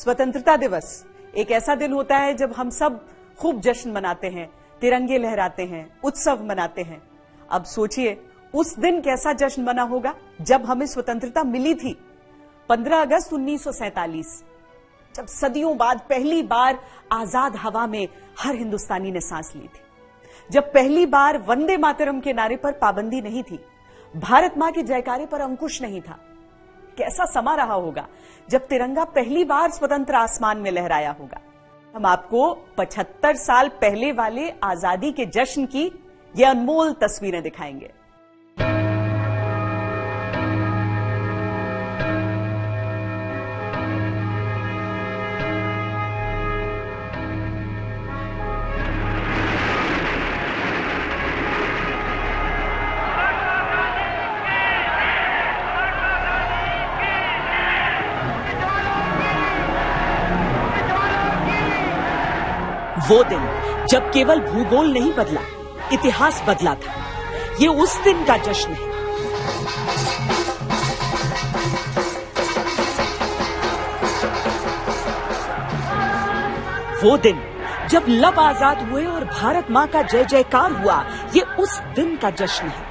स्वतंत्रता दिवस एक ऐसा दिन होता है जब हम सब खूब जश्न मनाते हैं, तिरंगे लहराते हैं, उत्सव मनाते हैं। अब सोचिए उस दिन कैसा जश्न मना होगा जब हमें स्वतंत्रता मिली थी। 15 अगस्त 1947, जब सदियों बाद पहली बार आजाद हवा में हर हिंदुस्तानी ने सांस ली थी, जब पहली बार वंदे मातरम के नारे पर पाबंदी नहीं थी, भारत मां के जयकारे पर अंकुश नहीं था। कैसा समा रहा होगा जब तिरंगा पहली बार स्वतंत्र आसमान में लहराया होगा। हम आपको 75 साल पहले वाले आजादी के जश्न की ये अनमोल तस्वीरें दिखाएंगे। वो दिन जब केवल भूगोल नहीं बदला, इतिहास बदला था। ये उस दिन का जश्न है। वो दिन जब लब आजाद हुए और भारत मां का जय जयकार हुआ, ये उस दिन का जश्न है।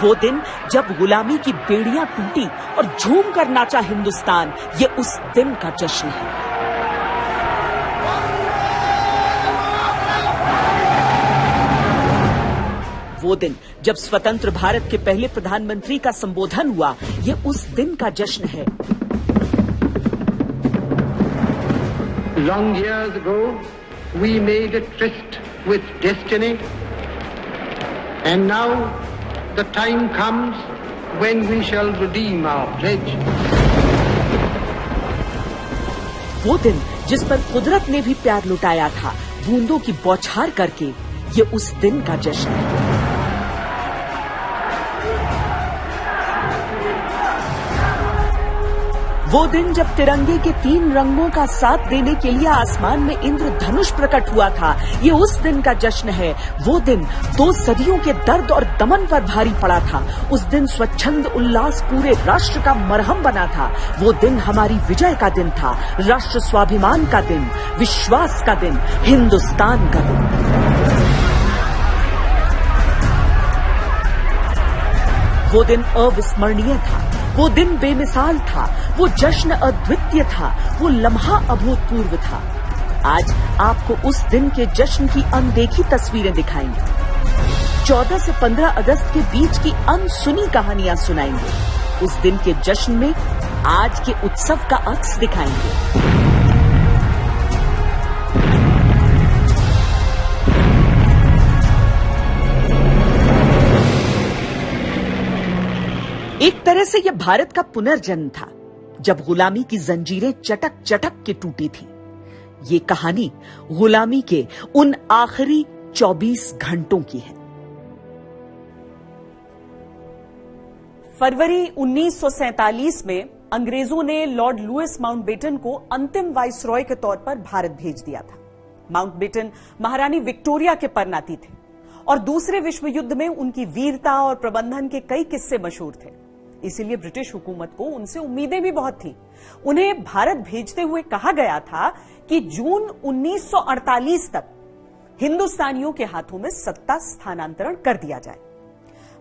वो दिन जब गुलामी की बेड़ियां टूटी और झूम कर नाचा हिंदुस्तान, ये उस दिन का जश्न है। वो दिन जब स्वतंत्र भारत के पहले प्रधानमंत्री का संबोधन हुआ, ये उस दिन का जश्न है। Long years ago, we made a tryst with destiny, and now the time comes when we shall redeem our pledge. वो दिन जिस पर कुदरत ने भी प्यार लुटाया था, बूंदों की बौछार करके, ये उस दिन का जश्न है। वो दिन जब तिरंगे के 3 रंगों का साथ देने के लिए आसमान में इंद्रधनुष प्रकट हुआ था, ये उस दिन का जश्न है। वो दिन 2 सदियों के दर्द और दमन पर भारी पड़ा था। उस दिन स्वच्छंद उल्लास पूरे राष्ट्र का मरहम बना था। वो दिन हमारी विजय का दिन था, राष्ट्र स्वाभिमान का दिन, विश्वास का दिन, हिंदुस्तान का दिन। वो दिन अविस्मरणीय था, वो दिन बेमिसाल था, वो जश्न अद्वितीय था, वो लम्हा अभूतपूर्व था। आज आपको उस दिन के जश्न की अनदेखी तस्वीरें दिखाएंगे। 14 से 15 अगस्त के बीच की अनसुनी कहानियां सुनाएंगे। उस दिन के जश्न में आज के उत्सव का अक्स दिखाएंगे। एक तरह से यह भारत का पुनर्जन्म था, जब गुलामी की जंजीरें चटक चटक के टूटी थी। ये कहानी गुलामी के उन आखिरी 24 घंटों की है। फरवरी 1947 में अंग्रेजों ने लॉर्ड लुईस माउंटबेटन को अंतिम वाइसरॉय के तौर पर भारत भेज दिया था। माउंटबेटन महारानी विक्टोरिया के परनाती थे और दूसरे विश्व युद्ध में उनकी वीरता और प्रबंधन के कई किस्से मशहूर थे। इसीलिए ब्रिटिश हुकूमत को उनसे उम्मीदें भी बहुत थी। उन्हें भारत भेजते हुए कहा गया था कि जून 1948 तक हिंदुस्तानियों के हाथों में सत्ता स्थानांतरण कर दिया जाए।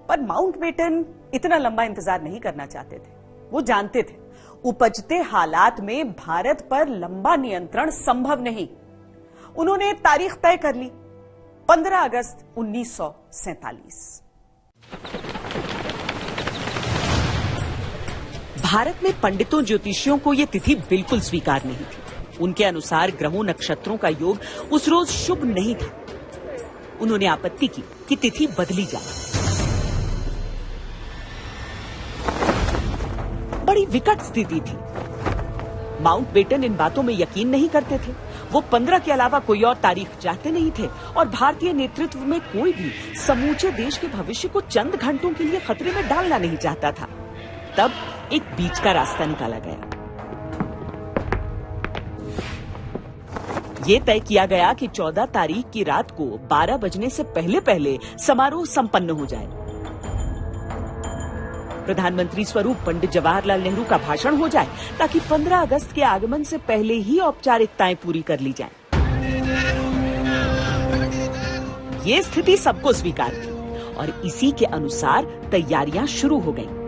पर माउंटबेटन इतना लंबा इंतजार नहीं करना चाहते थे। वो जानते थे उपजते हालात में भारत पर लंबा नियंत्रण संभव नहीं। उन्होंने तारीख तय कर ली, 15 अगस्त 1947। भारत में पंडितों ज्योतिषियों को यह तिथि बिल्कुल स्वीकार नहीं थी। उनके अनुसार ग्रहों नक्षत्रों का योग उस रोज शुभ नहीं था। उन्होंने आपत्ति की कि तिथि बदली जाए। बड़ी विकट स्थिति थी। माउंटबेटन इन बातों में यकीन नहीं करते थे। वो 15 के अलावा कोई और तारीख चाहते नहीं थे और भारतीय नेतृत्व में कोई भी समूचे देश के भविष्य को चंद घंटों के लिए खतरे में डालना नहीं चाहता था। तब एक बीच का रास्ता निकाला गया। ये तय किया गया कि 14 तारीख की रात को 12 बजने से पहले पहले समारोह संपन्न हो जाए। प्रधानमंत्री स्वरूप पंडित जवाहरलाल नेहरू का भाषण हो जाए ताकि 15 अगस्त के आगमन से पहले ही औपचारिकताएं पूरी कर ली जाएं। ये स्थिति सबको स्वीकार थी और इसी के अनुसार तैयारियां शुरू हो गईं।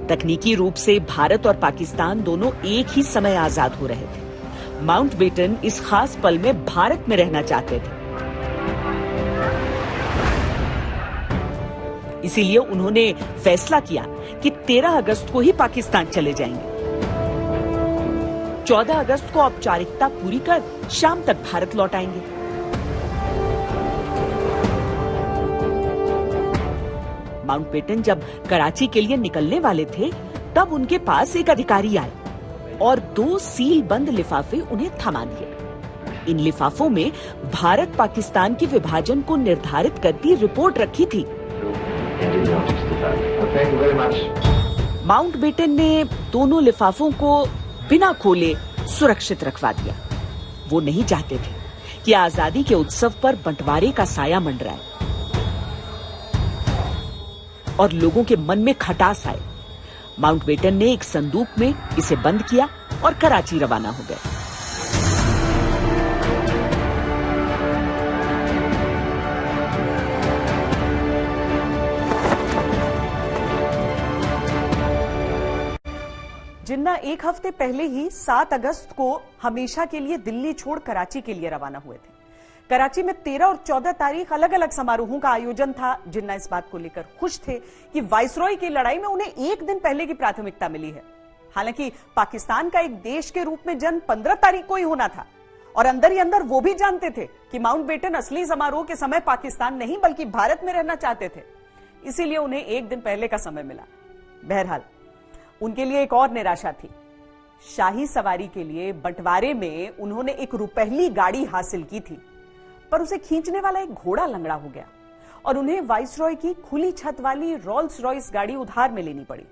तकनीकी रूप से भारत और पाकिस्तान दोनों एक ही समय आजाद हो रहे थे। माउंटबेटन इस खास पल में भारत में रहना चाहते थे, इसीलिए उन्होंने फैसला किया कि 13 अगस्त को ही पाकिस्तान चले जाएंगे। 14 अगस्त को औपचारिकता पूरी कर शाम तक भारत लौट आएंगे। माउंटबेटन जब कराची के लिए निकलने वाले थे तब उनके पास एक अधिकारी आए और 2 सील बंद लिफाफे उन्हें थमा दिए। इन लिफाफों में भारत पाकिस्तान के विभाजन को निर्धारित करती रिपोर्ट रखी थी। माउंटबेटन ने दोनो. लिफाफों को बिना खोले सुरक्षित रखवा दिया। वो नहीं चाहते थे कि आजादी के उत्सव पर बंटवारे का साया मंडराए और लोगों के मन में खटास आए। माउंटबेटन ने एक संदूक में इसे बंद किया और कराची रवाना हो गए। जिन्ना एक हफ्ते पहले ही 7 अगस्त को हमेशा के लिए दिल्ली छोड़ कराची के लिए रवाना हुए थे। कराची में 13 और 14 तारीख अलग अलग समारोहों का आयोजन था। जिन्ना इस बात को लेकर खुश थे कि वाइसरॉय की लड़ाई में उन्हें एक दिन पहले की प्राथमिकता मिली है। हालांकि पाकिस्तान का एक देश के रूप में जन्म 15 तारीख को ही होना था और अंदर ही अंदर वो भी जानते थे कि माउंटबेटन असली समारोह के समय पाकिस्तान नहीं बल्कि भारत में रहना चाहते थे, इसीलिए उन्हें एक दिन पहले का समय मिला। बहरहाल उनके लिए एक और निराशा थी। शाही सवारी के लिए बंटवारे में उन्होंने एक रुपहली गाड़ी हासिल की थी, पर उसे खींचने वाला एक घोड़ा लंगड़ा हो गया और उन्हें वाइसरॉय की खुली छत वाली रोल्स रॉयस गाड़ी उधार में लेनी पड़ी।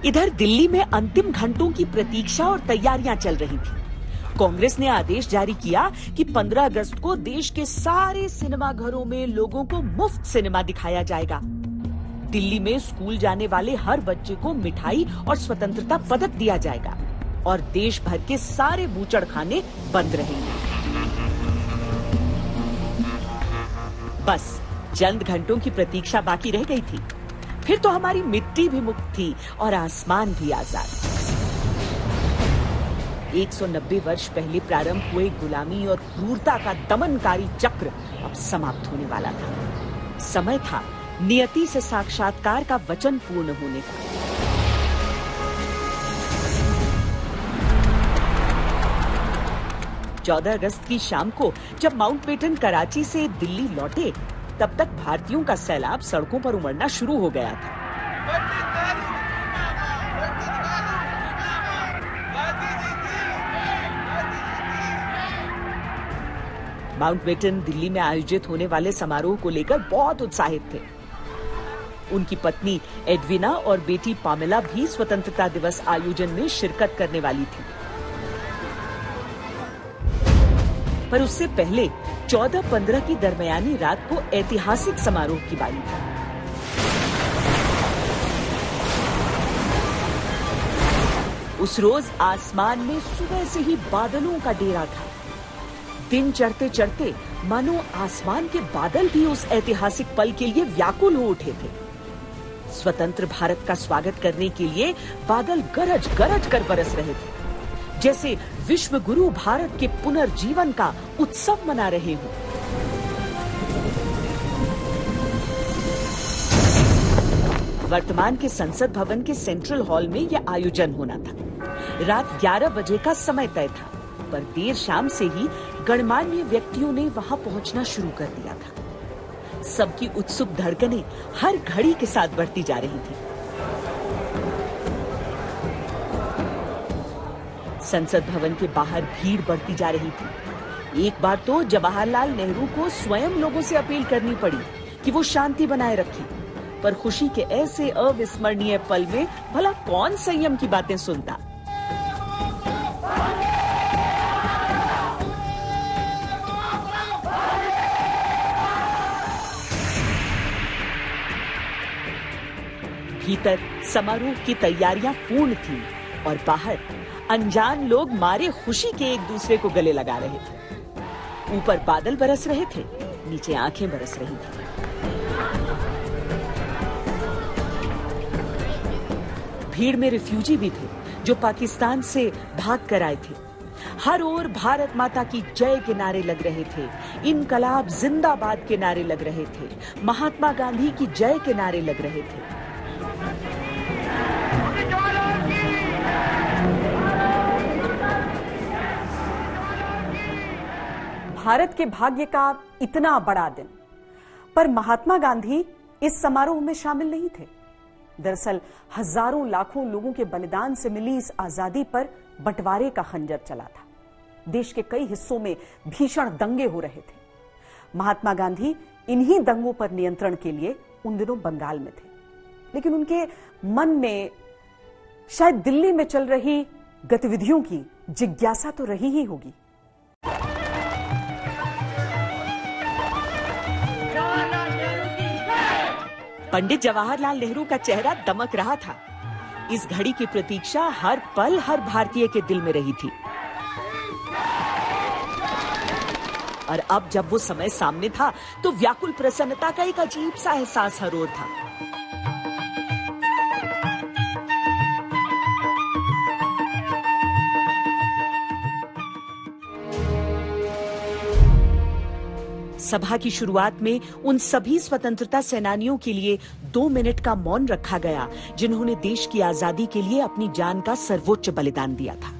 इधर दिल्ली में अंतिम घंटों की प्रतीक्षा और तैयारियां चल रही थी। कांग्रेस ने आदेश जारी किया कि 15 अगस्त को देश के सारे सिनेमा घरों में लोगों को मुफ्त सिनेमा दिखाया जाएगा। दिल्ली में स्कूल जाने वाले हर बच्चे को मिठाई और स्वतंत्रता पदक दिया जाएगा और देश भर के सारे बूचड़खाने बंद रहेंगे। बस चंद घंटों की प्रतीक्षा बाकी रह गई थी, फिर तो हमारी मिट्टी भी मुक्त थी और आसमान भी आजाद। 190 वर्ष पहले प्रारंभ हुए गुलामी और क्रूरता का दमनकारी चक्र अब समाप्त होने वाला था। समय था नियति से साक्षात्कार का वचन पूर्ण होने का। चौदह अगस्त की शाम को जब माउंटबेटन कराची से दिल्ली लौटे, तब तक भारतीयों का सैलाब सड़कों पर उमड़ना शुरू हो गया था। माउंटबेटन दिल्ली में आयोजित होने वाले समारोह को लेकर बहुत उत्साहित थे। उनकी पत्नी एडविना और बेटी पामेला भी स्वतंत्रता दिवस आयोजन में शिरकत करने वाली थी। पर उससे पहले 14-15 की दरमियानी रात को ऐतिहासिक समारोह की बारी थी। उस रोज आसमान में सुबह से ही बादलों का डेरा था। दिन चढ़ते चढ़ते मानो आसमान के बादल भी उस ऐतिहासिक पल के लिए व्याकुल हो उठे थे। स्वतंत्र भारत का स्वागत करने के लिए बादल गरज गरज कर बरस रहे थे, जैसे विश्व गुरु भारत के पुनर्जीवन का उत्सव मना रहे हों। वर्तमान के संसद भवन के सेंट्रल हॉल में यह आयोजन होना था। रात 11 बजे का समय तय था, पर देर शाम से ही गणमान्य व्यक्तियों ने वहां पहुंचना शुरू कर दिया था। सबकी उत्सुक धड़कनें हर घड़ी के साथ बढ़ती जा रही थी। संसद भवन के बाहर भीड़ बढ़ती जा रही थी। एक बार तो जवाहरलाल नेहरू को स्वयं लोगों से अपील करनी पड़ी कि वो शांति बनाए रखें, पर खुशी के ऐसे अविस्मरणीय पल में भला कौन संयम की बातें सुनता। भीतर समारोह की तैयारियां पूर्ण थी और बाहर अनजान लोग मारे खुशी के एक दूसरे को गले लगा रहे थे। ऊपर बादल बरस रहे थे, नीचे आंखें बरस रही थी। भीड़ में रिफ्यूजी भी थे जो पाकिस्तान से भाग कर आए थे। हर ओर भारत माता की जय के नारे लग रहे थे, इनकलाब जिंदाबाद के नारे लग रहे थे, महात्मा गांधी की जय के नारे लग रहे थे। भारत के भाग्य का इतना बड़ा दिन, पर महात्मा गांधी इस समारोह में शामिल नहीं थे। दरअसल हजारों लाखों लोगों के बलिदान से मिली इस आजादी पर बंटवारे का खंजर चला था। देश के कई हिस्सों में भीषण दंगे हो रहे थे। महात्मा गांधी इन्हीं दंगों पर नियंत्रण के लिए उन दिनों बंगाल में थे, लेकिन उनके मन में शायद दिल्ली में चल रही गतिविधियों की जिज्ञासा तो रही ही होगी। पंडित जवाहरलाल नेहरू का चेहरा दमक रहा था। इस घड़ी की प्रतीक्षा हर पल हर भारतीय के दिल में रही थी। और अब जब वो समय सामने था तो व्याकुल प्रसन्नता का एक अजीब सा एहसास हर ओर था। सभा की शुरुआत में उन सभी स्वतंत्रता सेनानियों के लिए 2 मिनट का मौन रखा गया जिन्होंने देश की आजादी के लिए अपनी जान का सर्वोच्च बलिदान दिया था।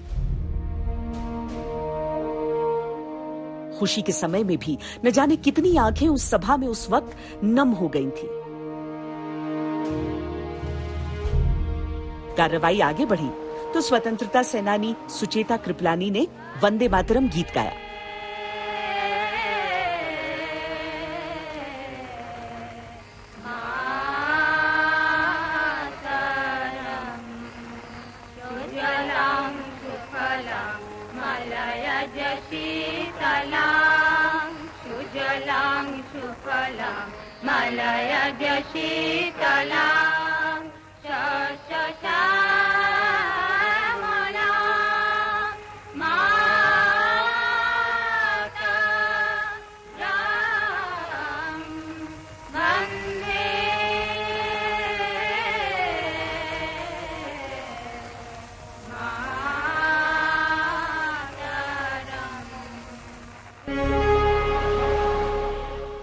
खुशी के समय में भी न जाने कितनी आंखें उस सभा में उस वक्त नम हो गई थी। कार्रवाई आगे बढ़ी तो स्वतंत्रता सेनानी सुचेता कृपलानी ने वंदे मातरम गीत गाया।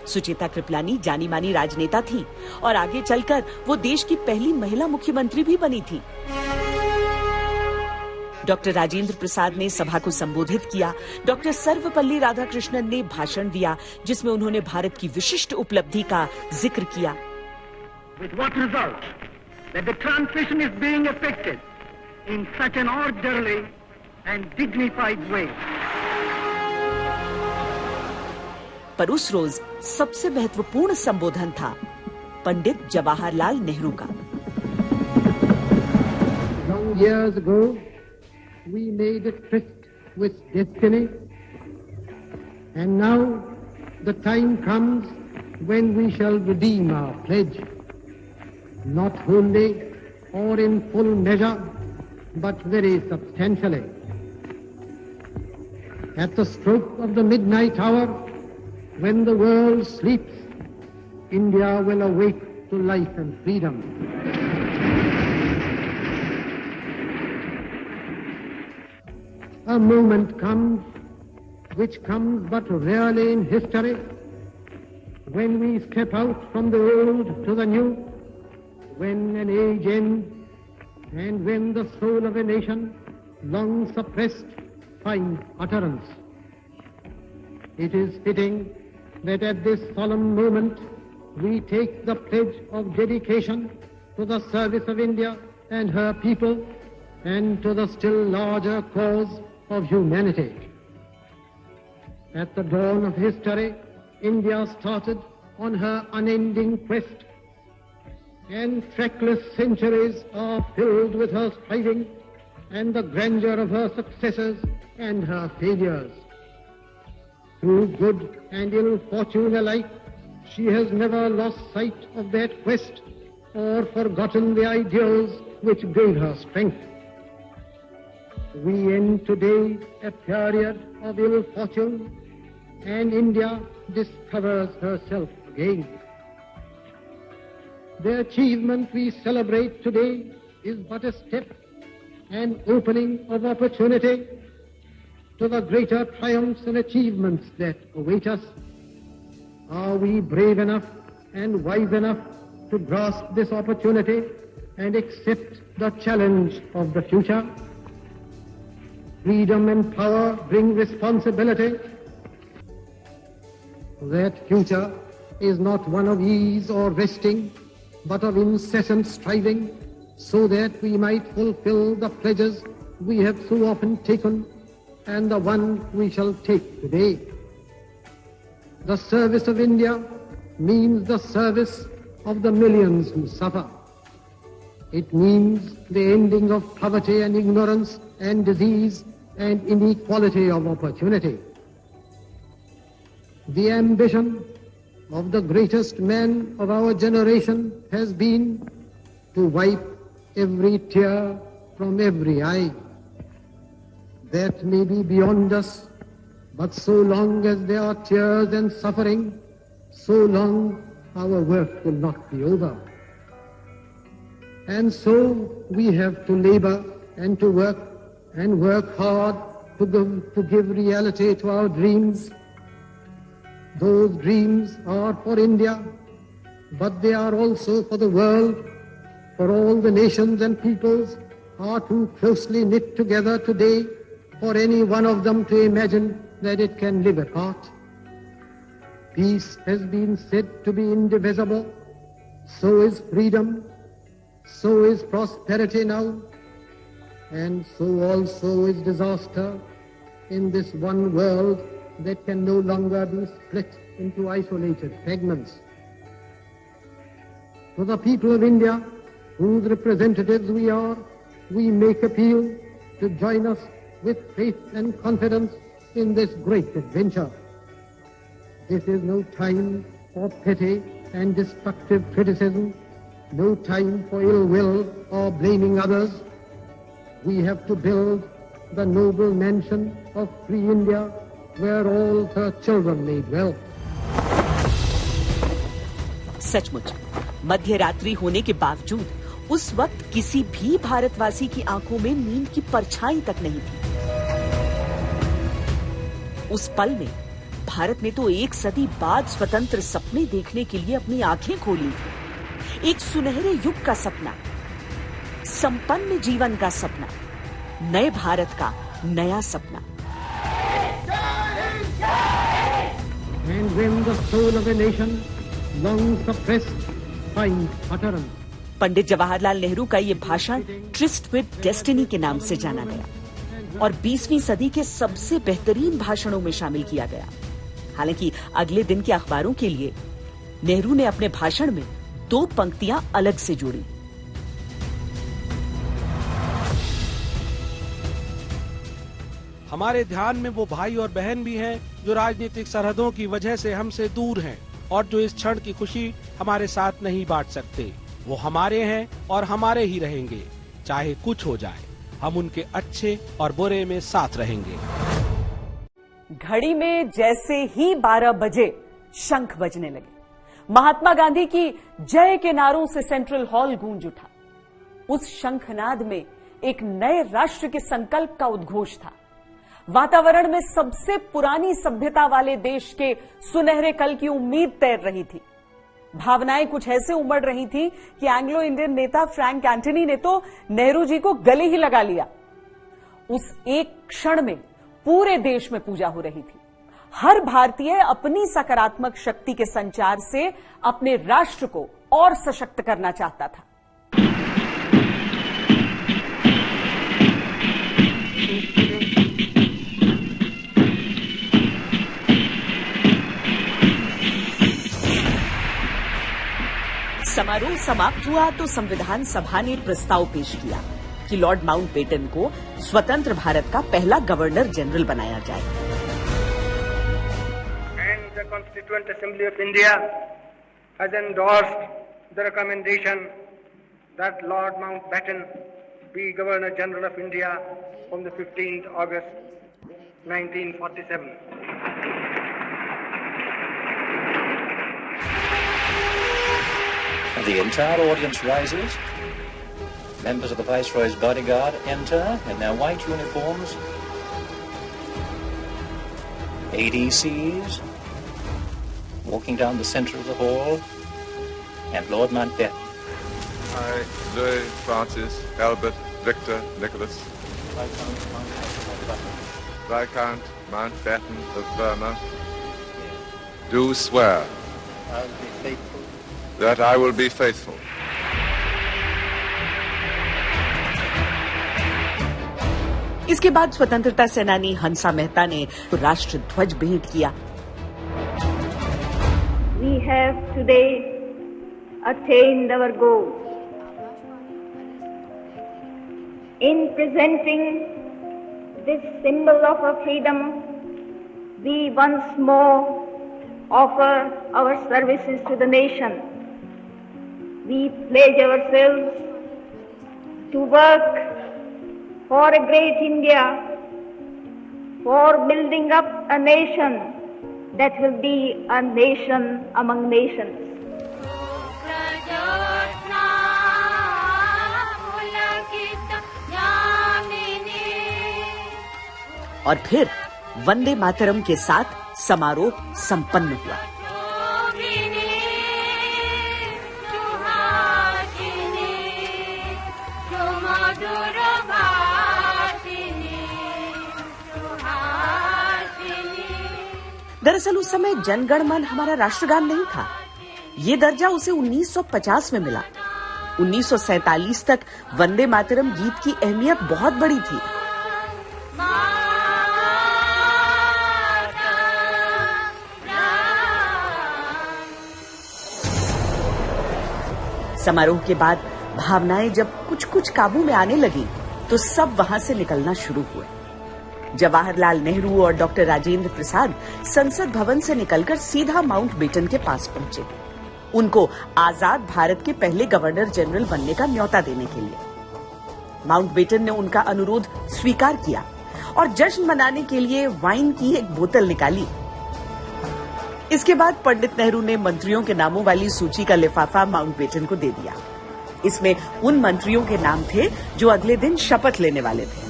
सुचेता कृपलानी जानी मानी राजनेता थी और आगे चलकर वो देश की पहली महिला मुख्यमंत्री भी बनी थी। डॉक्टर राजेंद्र प्रसाद ने सभा को संबोधित किया। डॉक्टर सर्वपल्ली राधाकृष्णन ने भाषण दिया जिसमें उन्होंने भारत की विशिष्ट उपलब्धि का जिक्र किया। With what result? That the transition is being effected in such an orderly and dignified way. पर उस रोज सबसे महत्वपूर्ण संबोधन था पंडित जवाहरलाल नेहरू का। Long years ago, we made a tryst with destiny, and now the time comes when we shall redeem our pledge, not wholly or in full measure, but very substantially. At the stroke of the midnight hour, when the world sleeps, India will awake to life and freedom. A moment comes, which comes but rarely in history, when we step out from the old to the new, when an age ends, and when the soul of a nation, long suppressed, finds utterance. It is fitting that at this solemn moment we take the pledge of dedication to the service of India and her people and to the still larger cause of humanity. At the dawn of history, India started on her unending quest, and trackless centuries are filled with her striving and the grandeur of her successes and her failures. Through good and ill fortune alike, she has never lost sight of that quest or forgotten the ideals which gave her strength. We end today a period of ill fortune, and India discovers herself again. The achievement we celebrate today is but a step, an opening of opportunity to the greater triumphs and achievements that await us. Are we brave enough and wise enough to grasp this opportunity and accept the challenge of the future? Freedom and power bring responsibility. That future is not one of ease or resting, but of incessant striving, so that we might fulfill the pledges we have so often taken and the one we shall take today. The service of India means the service of the millions who suffer. It means the ending of poverty and ignorance and disease and inequality of opportunity. The ambition of the greatest man of our generation has been to wipe every tear from every eye. That may be beyond us, but so long as there are tears and suffering, so long our work will not be over. And so we have to labor and to work hard to give reality to our dreams. Those dreams are for India, but they are also for the world, for all the nations and peoples are too closely knit together today for any one of them to imagine that it can live apart. Peace has been said to be indivisible, so is freedom, so is prosperity now, and so also is disaster in this one world that can no longer be split into isolated fragments. To the people of India, whose representatives we are, we make appeal to join us with faith and confidence in this great adventure. This is no time for petty and destructive criticism, no time for ill will or blaming others. We have to build the noble mansion of free India where all her children may dwell. सचमुच मध्य रात्रि होने के बावजूद उस वक्त किसी भी भारतवासी की आंखों में नींद की परछाई तक नहीं थी। उस पल में भारत ने तो एक सदी बाद स्वतंत्र सपने देखने के लिए अपनी आंखें खोली थी। एक सुनहरे युग का सपना, संपन्न जीवन का सपना, नए भारत का नया सपना। And when the soul of a nation, long suppressed, finds utterance. Pandit Jawaharlal Nehru का ये भाषण ट्रिस्ट विद डेस्टिनी के नाम से जाना गया और 20वीं सदी के सबसे बेहतरीन भाषणों में शामिल किया गया। हालांकि अगले दिन के अखबारों के लिए नेहरू ने अपने भाषण में 2 पंक्तियां अलग से जोड़ी। हमारे ध्यान में वो भाई और बहन भी हैं जो राजनीतिक सरहदों की वजह से हमसे दूर हैं और जो इस क्षण की खुशी हमारे साथ नहीं बांट सकते। वो हमारे हैं और हमारे ही रहेंगे, चाहे कुछ हो जाए। हम उनके अच्छे और बुरे में साथ रहेंगे। घड़ी में जैसे ही 12 बजे शंख बजने लगे, महात्मा गांधी की जय के नारों से सेंट्रल हॉल गूंज उठा। उस शंखनाद में एक नए राष्ट्र के संकल्प का उद्घोष था। वातावरण में सबसे पुरानी सभ्यता वाले देश के सुनहरे कल की उम्मीद तैर रही थी। भावनाएं कुछ ऐसे उमड़ रही थी कि एंग्लो इंडियन नेता फ्रैंक एंटनी ने तो नेहरू जी को गले ही लगा लिया। उस एक क्षण में पूरे देश में पूजा हो रही थी। हर भारतीय अपनी सकारात्मक शक्ति के संचार से अपने राष्ट्र को और सशक्त करना चाहता था। समारोह समाप्त हुआ तो संविधान सभा ने प्रस्ताव पेश किया कि लॉर्ड माउंटबेटन को स्वतंत्र भारत का पहला गवर्नर जनरल बनाया जाए। And the Constituent Assembly of India has endorsed the recommendation that Lord Mountbatten be Governor General of India from the 15th August 1947. The entire audience rises. Members of the Viceroy's bodyguard enter in their white uniforms. ADCs walking down the center of the hall, and Lord Mountbatten. I, Louis, Francis, Albert, Victor, Nicholas, Viscount Mountbatten of Burma, do swear that I will be faithful. इसके बाद स्वतंत्रता सेनानी हंसा मेहता ने राष्ट्र ध्वज भेंट किया। We have today attained our goal. In presenting this symbol of our freedom, we once more offer our services to the nation. We pledge ourselves to work for a great India, for building up a nation that will be a nation among nations. और फिर वंदे मातरम के साथ समारोह संपन्न हुआ। दरअसल उस समय जनगण मन हमारा राष्ट्रगान नहीं था। ये दर्जा उसे 1950 में मिला। 1947 तक वंदे मातरम गीत की अहमियत बहुत बड़ी थी। समारोह के बाद भावनाएं जब कुछ कुछ काबू में आने लगी तो सब वहां से निकलना शुरू हुए। जवाहरलाल नेहरू और डॉक्टर राजेंद्र प्रसाद संसद भवन से निकलकर सीधा माउंटबेटन के पास पहुंचे, उनको आजाद भारत के पहले गवर्नर जनरल बनने का न्योता देने के लिए। माउंटबेटन ने उनका अनुरोध स्वीकार किया और जश्न मनाने के लिए वाइन की एक बोतल निकाली। इसके बाद पंडित नेहरू ने मंत्रियों के नामों वाली सूची का लिफाफा माउंटबेटन को दे दिया। इसमें उन मंत्रियों के नाम थे जो अगले दिन शपथ लेने वाले थे।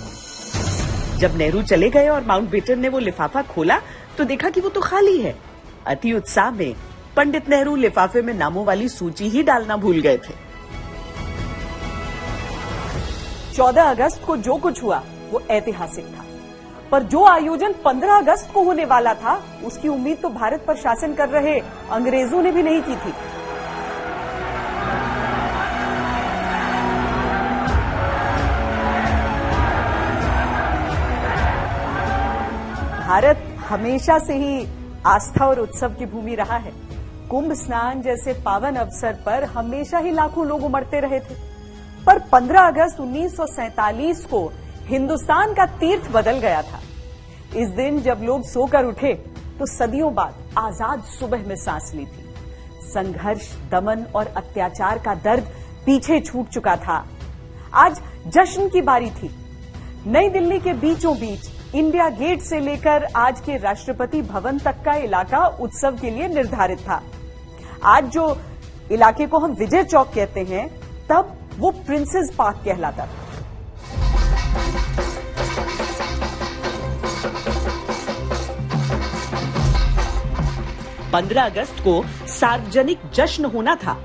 जब नेहरू चले गए और माउंटबेटन ने वो लिफाफा खोला तो देखा कि वो तो खाली है। अति उत्साह में पंडित नेहरू लिफाफे में नामों वाली सूची ही डालना भूल गए थे। 14 अगस्त को जो कुछ हुआ वो ऐतिहासिक था, पर जो आयोजन 15 अगस्त को होने वाला था उसकी उम्मीद तो भारत पर शासन कर रहे अंग्रेजों ने भी नहीं की थी। भारत हमेशा से ही आस्था और उत्सव की भूमि रहा है। कुंभ स्नान जैसे पावन अवसर पर हमेशा ही लाखों लोग उमड़ते रहे थे, पर 15 अगस्त 1947 को हिंदुस्तान का तीर्थ बदल गया था। इस दिन जब लोग सोकर उठे तो सदियों बाद आजाद सुबह में सांस ली थी। संघर्ष, दमन और अत्याचार का दर्द पीछे छूट चुका था। आज जश्न की बारी थी। नई दिल्ली के बीचों बीच इंडिया गेट से लेकर आज के राष्ट्रपति भवन तक का इलाका उत्सव के लिए निर्धारित था। आज जो इलाके को हम विजय चौक कहते हैं, तब वो प्रिंसेस पार्क कहलाता था। पंद्रह अगस्त को सार्वजनिक जश्न होना था।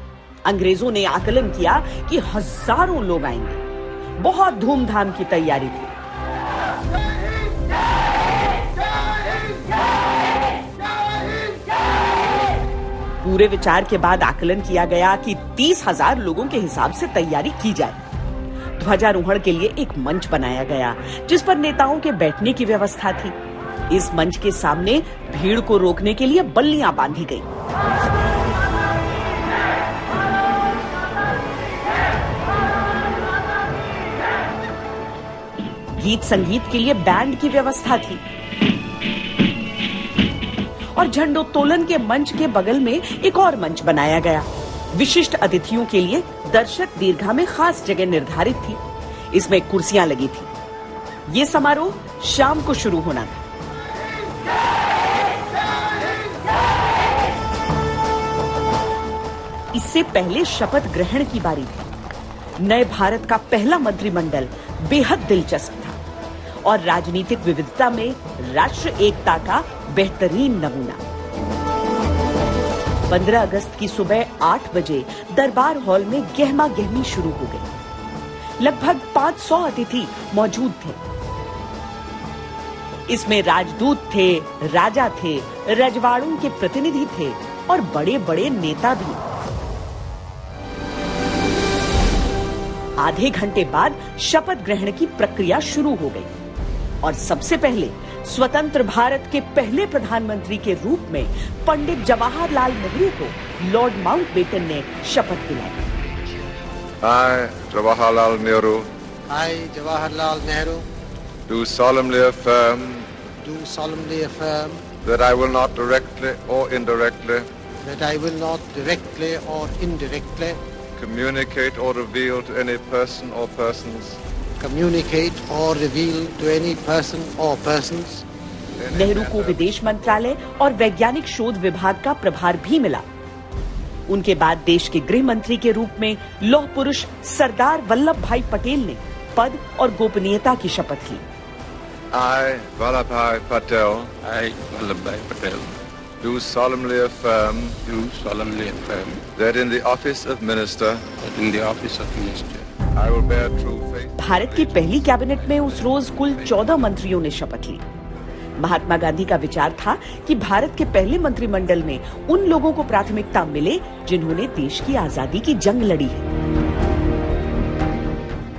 अंग्रेजों ने आकलन किया कि हजारों लोग आएंगे। बहुत धूमधाम की तैयारी थी। पूरे विचार के बाद आकलन किया गया कि 30,000 लोगों के हिसाब से तैयारी की जाए। ध्वजारोहण के लिए एक मंच बनाया गया जिस पर नेताओं के बैठने की व्यवस्था थी। इस मंच के सामने भीड़ को रोकने के लिए बल्लियां बांधी गई। गीत संगीत के लिए बैंड की व्यवस्था थी और झंडोत्तोलन के मंच के बगल में एक और मंच बनाया गया। विशिष्ट अतिथियों के लिए दर्शक दीर्घा में खास जगह निर्धारित थी। इसमें कुर्सियां लगी थी। ये समारोह शाम को शुरू होना था। इससे पहले शपथ ग्रहण की बारी थी। नए भारत का पहला मंत्रिमंडल बेहद दिलचस्प था और राजनीतिक विविधता में राष्ट्र एकता का बेहतरीन नमूना। 15 अगस्त की सुबह 8 बजे दरबार हॉल में गहमा गहमी शुरू हो गई। लगभग 500 अतिथि मौजूद थे। इसमें राजदूत थे, राजा थे, रजवाड़ों के प्रतिनिधि थे और बड़े बड़े नेता भी। आधे घंटे बाद शपथ ग्रहण की प्रक्रिया शुरू हो गई और सबसे पहले स्वतंत्र भारत के पहले प्रधानमंत्री के रूप में पंडित जवाहरलाल नेहरू को लॉर्ड माउंटबेटन ने शपथ दिलाई। I, Jawaharlal Nehru, do solemnly affirm that I will not directly or indirectly communicate or reveal to any person or persons Nehru को विदेश मंत्रालय और वैज्ञानिक शोध विभाग का प्रभार भी मिला। उनके बाद देश के गृह मंत्री के रूप में लौह पुरुष सरदार वल्लभ भाई पटेल ने पद और गोपनीयता की शपथ ली। I, Vallabhbhai Patel, do solemnly affirm that in the office of minister I will bear true faith. Bharat की पहली कैबिनेट में उस रोज कुल 14 मंत्रियों ने शपथ ली। महात्मा गांधी का विचार था कि भारत के पहले मंत्रिमंडल में उन लोगों को प्राथमिकता मिले जिन्होंने देश की आजादी की जंग लड़ी है।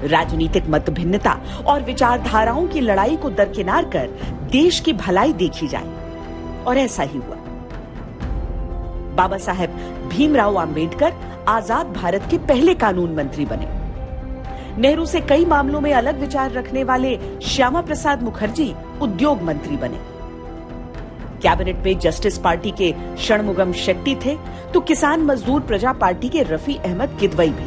राजनीतिक मतभिन्नता और विचारधाराओं की लड़ाई को दरकिनार कर देश की भलाई देखी जाए और ऐसा ही हुआ। बाबा साहेब भीमराव अंबेडकर आजाद भारत के पहले कानून मंत्री बने। नेहरू से कई मामलों में अलग विचार रखने वाले श्यामा प्रसाद मुखर्जी उद्योग मंत्री बने। कैबिनेट में जस्टिस पार्टी के षणमुगम शेट्टी थे तो किसान मजदूर प्रजा पार्टी के रफी अहमद किदवई भी।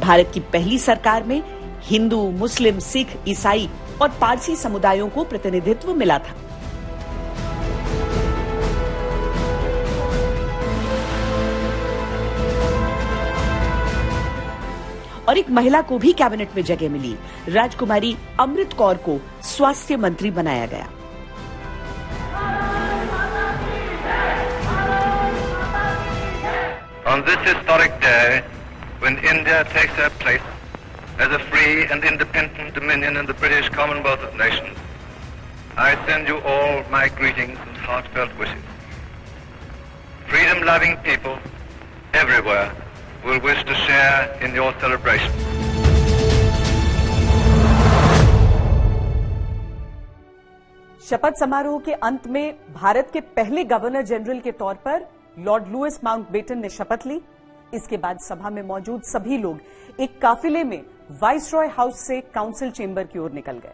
भारत की पहली सरकार में हिंदू, मुस्लिम, सिख, ईसाई और पारसी समुदायों को प्रतिनिधित्व मिला था। और एक महिला को भी कैबिनेट में जगह मिली। राजकुमारी अमृत कौर को स्वास्थ्य मंत्री बनाया गया। On this historic day, when India takes her place as a free and independent dominion in the British Commonwealth of Nations, I send you all my greetings and heartfelt wishes. Freedom-loving people everywhere will wish to share in your celebration. शपथ समारोह के अंत में भारत के पहले governor general के तौर पर लॉर्ड लुईस माउंटबेटन ने शपथ ली। इसके बाद सभा में मौजूद सभी लोग एक काफिले में वाइसरॉय हाउस से काउंसिल चेंबर की ओर निकल गए।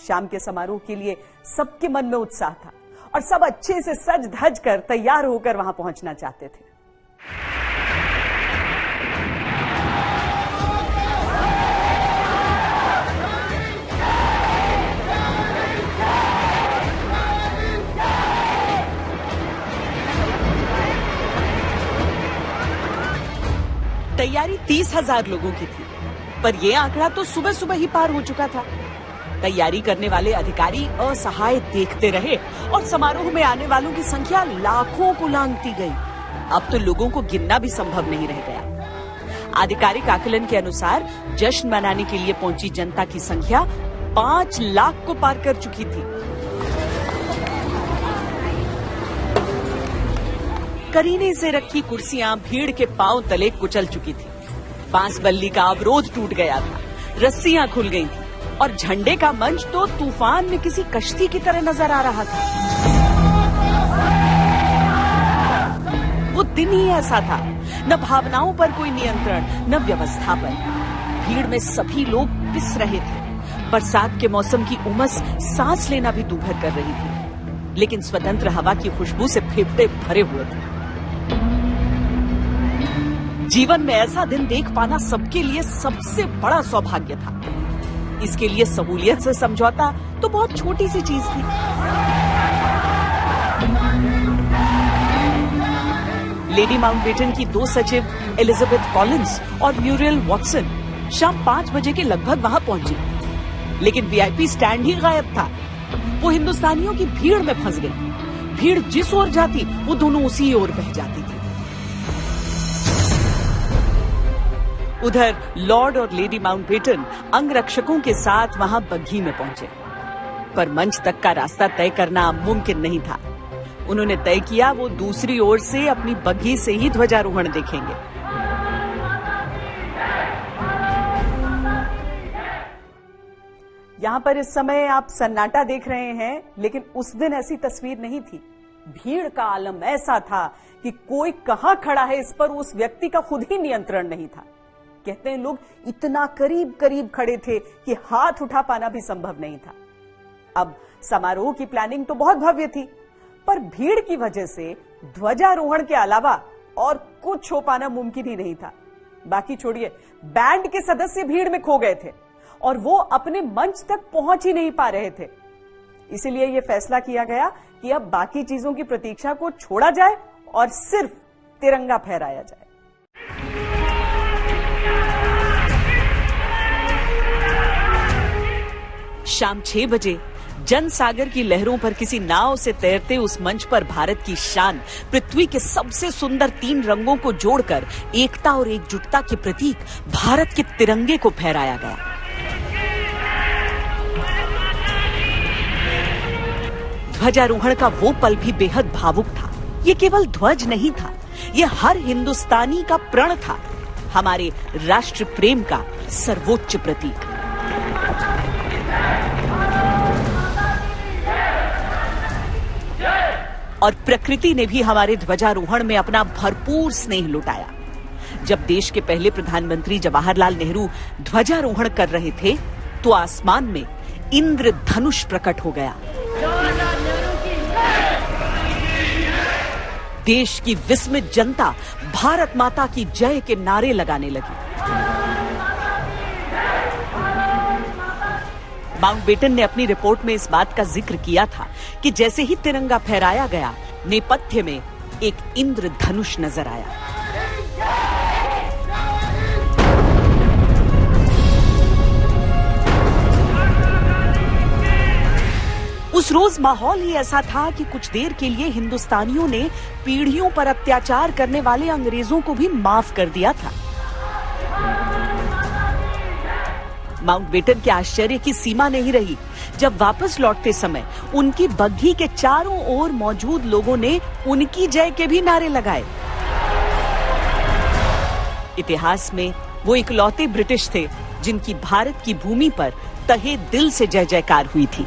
शाम के समारोह के लिए सबके मन में उत्साह था और सब अच्छे से सज धज कर तैयार होकर वहां पहुंचना चाहते थे। तैयारी 30,000 लोगों की थी, पर यह आंकड़ा तो सुबह सुबह ही पार हो चुका था। तैयारी करने वाले अधिकारी असहाय देखते रहे और समारोह में आने वालों की संख्या लाखों को लांघती गई। अब तो लोगों को गिनना भी संभव नहीं रह गया। आधिकारिक आकलन के अनुसार जश्न मनाने के लिए पहुंची जनता की संख्या 5 लाख को पार कर चुकी थी। करीने से रखी कुर्सियां भीड़ के पांव तले कुचल चुकी थी। बांस बल्ली का अवरोध टूट गया था, रस्सियां खुल गई थी और झंडे का मंच तो तूफान में किसी कश्ती की तरह नजर आ रहा था। वो दिन ही ऐसा था, न भावनाओं पर कोई नियंत्रण, न व्यवस्था पर। भीड़ में सभी लोग पिस रहे थे। बरसात के मौसम की उमस सांस लेना भी दूभर कर रही थी। लेकिन स्वतंत्र हवा की खुशबू से फेफड़े भरे हुए थे। जीवन में ऐसा दिन देख पाना सबके लिए सबसे बड़ा सौभाग्य था। इसके लिए सहूलियत से समझौता तो बहुत छोटी सी चीज थी। लेडी माउंटबेटन की 2 सचिव एलिजाबेथ कॉलिंस और म्यूरियल वॉटसन शाम 5 बजे के लगभग वहां पहुंची, लेकिन वीआईपी स्टैंड ही गायब था। वो हिंदुस्तानियों की भीड़ में फंस गई। भीड़ जिस ओर जाती वो दोनों उसी ओर बह जाती थी। उधर लॉर्ड और लेडी माउंटबेटन अंगरक्षकों के साथ वहां बग्घी में पहुंचे, पर मंच तक का रास्ता तय करना मुमकिन नहीं था। उन्होंने तय किया वो दूसरी ओर से अपनी बग्घी से ही ध्वजारोहण देखेंगे। यहां पर इस समय आप सन्नाटा देख रहे हैं, लेकिन उस दिन ऐसी तस्वीर नहीं थी। भीड़ का आलम ऐसा था कि कोई कहां खड़ा है इस पर उस व्यक्ति का खुद ही नियंत्रण नहीं था। कहते हैं लोग इतना करीब करीब खड़े थे कि हाथ उठा पाना भी संभव नहीं था। अब समारोह की प्लानिंग तो बहुत भव्य थी, पर भीड़ की वजह से ध्वजारोहण के अलावा और कुछ हो पाना मुमकिन ही नहीं था। बाकी छोड़िए, बैंड के सदस्य भीड़ में खो गए थे और वो अपने मंच तक पहुंच ही नहीं पा रहे थे। इसीलिए यह फैसला किया गया कि अब बाकी चीजों की प्रतीक्षा को छोड़ा जाए और सिर्फ तिरंगा फहराया जाए। शाम 6 बजे जनसागर की लहरों पर किसी नाव से तैरते उस मंच पर भारत की शान, पृथ्वी के सबसे सुंदर 3 रंगों को जोड़कर एकता और एकजुटता के प्रतीक भारत के तिरंगे को फहराया गया। ध्वजारोहण का वो पल भी बेहद भावुक था। ये केवल ध्वज नहीं था, ये हर हिंदुस्तानी का प्रण था, हमारे राष्ट्र प्रेम का सर्वोच्च प्रतीक। और प्रकृति ने भी हमारे ध्वजारोहण में अपना भरपूर स्नेह लुटाया। जब देश के पहले प्रधानमंत्री जवाहरलाल नेहरू ध्वजारोहण कर रहे थे तो आसमान में इंद्रधनुष प्रकट हो गया। देश की विस्मित जनता भारत माता की जय के नारे लगाने लगी। माउंटबेटन ने अपनी रिपोर्ट में इस बात का जिक्र किया था कि जैसे ही तिरंगा फहराया गया, नेपथ्य में एक इंद्रधनुष नजर आया। उस रोज माहौल ही ऐसा था कि कुछ देर के लिए हिंदुस्तानियों ने पीढ़ियों पर अत्याचार करने वाले अंग्रेजों को भी माफ कर दिया था। माउंटबेटन के आश्चर्य की सीमा नहीं रही जब वापस लौटते समय उनकी बग्घी के चारों ओर मौजूद लोगों ने उनकी जय के भी नारे लगाए। इतिहास में वो इकलौते ब्रिटिश थे जिनकी भारत की भूमि पर तहे दिल से जय जयकार हुई थी।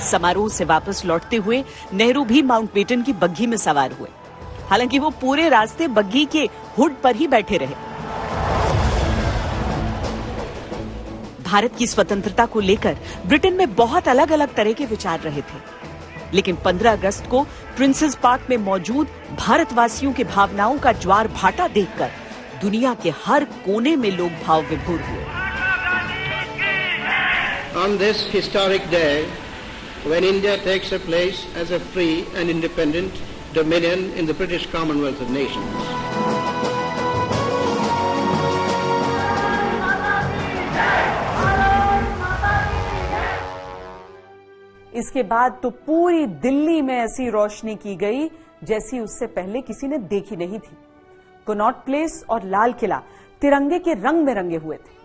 समारोह से वापस लौटते हुए नेहरू भी माउंटबेटन की बग्घी में सवार हुए। हालांकि वो पूरे रास्ते बग्घी के हुड पर ही बैठे रहे। भारत की स्वतंत्रता को लेकर ब्रिटेन में बहुत अलग अलग तरह के विचार रहे थे, लेकिन 15 अगस्त को प्रिंसेस पार्क में मौजूद भारतवासियों की भावनाओं का ज्वार भाटा देखकर दुनिया के हर कोने में लोग भाव विभोर हुए। On this historic day, when India takes a place as a free and independent dominion in the British Commonwealth of Nations. इसके बाद तो पूरी दिल्ली में ऐसी रोशनी की गई जैसी उससे पहले किसी ने देखी नहीं थी। कनॉट प्लेस और लाल किला तिरंगे के रंग में रंगे हुए थे।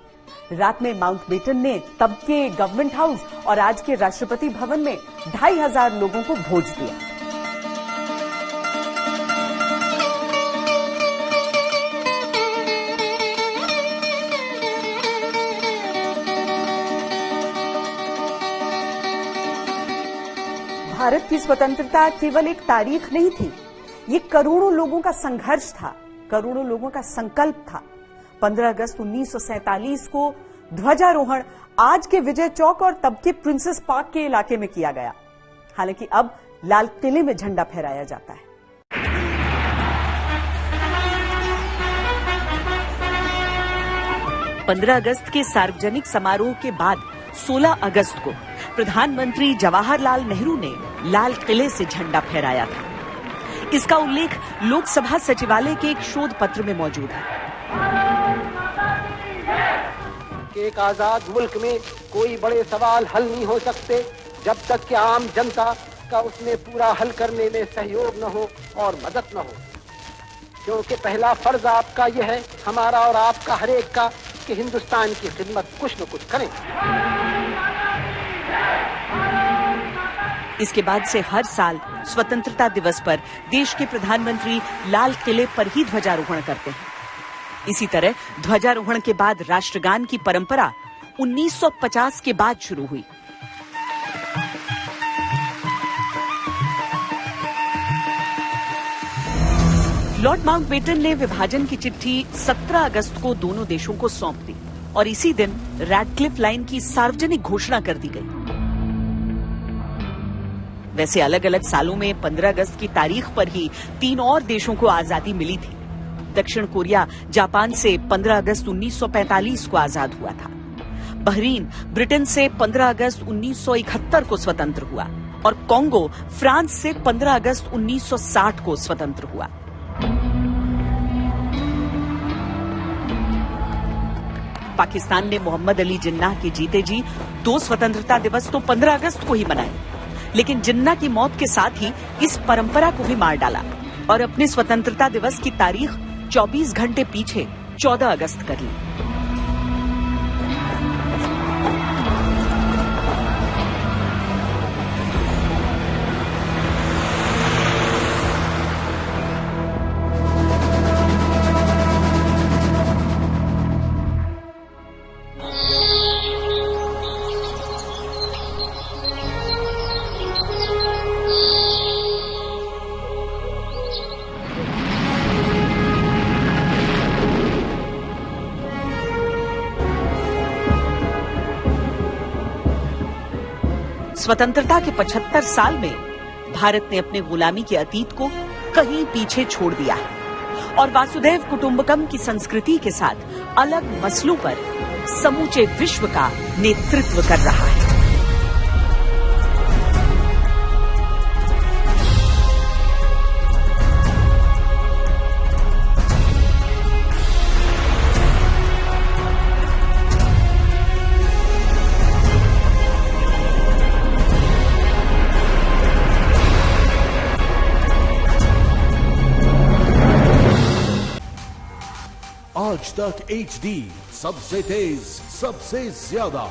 रात में माउंटबेटन ने तब के गवर्नमेंट हाउस और आज के राष्ट्रपति भवन में 2500 लोगों को भोज दिया। भारत की स्वतंत्रता केवल एक तारीख नहीं थी, ये करोड़ों लोगों का संघर्ष था, करोड़ों लोगों का संकल्प था। 15 अगस्त 1947 को ध्वजारोहण आज के विजय चौक और तब के प्रिंसेस पार्क के इलाके में किया गया। हालांकि अब लाल किले में झंडा फहराया जाता है। पंद्रह अगस्त के सार्वजनिक समारोह के बाद 16 अगस्त को प्रधानमंत्री जवाहरलाल नेहरू ने लाल किले से झंडा फहराया था। इसका उल्लेख लोकसभा सचिवालय के एक शोध पत्र में मौजूद है। एक आजाद मुल्क में कोई बड़े सवाल हल नहीं हो सकते जब तक कि आम जनता का उसमें पूरा हल करने में सहयोग न हो और मदद न हो, क्योंकि पहला फर्ज आपका यह है, हमारा और आपका हर एक का, कि हिंदुस्तान की खिदमत कुछ न कुछ करें। इसके बाद से हर साल स्वतंत्रता दिवस पर देश के प्रधानमंत्री लाल किले पर ही ध्वजारोहण करते हैं। इसी तरह ध्वजारोहण के बाद राष्ट्रगान की परंपरा 1950 के बाद शुरू हुई। लॉर्ड माउंटबेटन ने विभाजन की चिट्ठी 17 अगस्त को दोनों देशों को सौंप दी और इसी दिन रैडक्लिफ लाइन की सार्वजनिक घोषणा कर दी गई। वैसे अलग अलग सालों में 15 अगस्त की तारीख पर ही 3 और देशों को आजादी मिली थी। दक्षिण कोरिया जापान से 15 अगस्त 1945 को आजाद हुआ था। बहरीन ब्रिटेन से 15 अगस्त 1971 को स्वतंत्र हुआ और कांगो फ्रांस से 15 अगस्त 1960 को स्वतंत्र हुआ। पाकिस्तान ने मोहम्मद अली जिन्नाह के जीते जी 2 स्वतंत्रता दिवस तो 15 अगस्त को ही मनाए, लेकिन जिन्ना की मौत के साथ ही इस परंपरा को भी मार डाला और अपने स्वतंत्रता दिवस की तारीख 24 घंटे पीछे 14 अगस्त कर ली। स्वतंत्रता के 75 साल में भारत ने अपने गुलामी के अतीत को कहीं पीछे छोड़ दिया है और वासुदेव कुटुंबकम की संस्कृति के साथ अलग मसलों पर समूचे विश्व का नेतृत्व कर रहा है। आज तक HD, सबसे तेज, सबसे ज्यादा।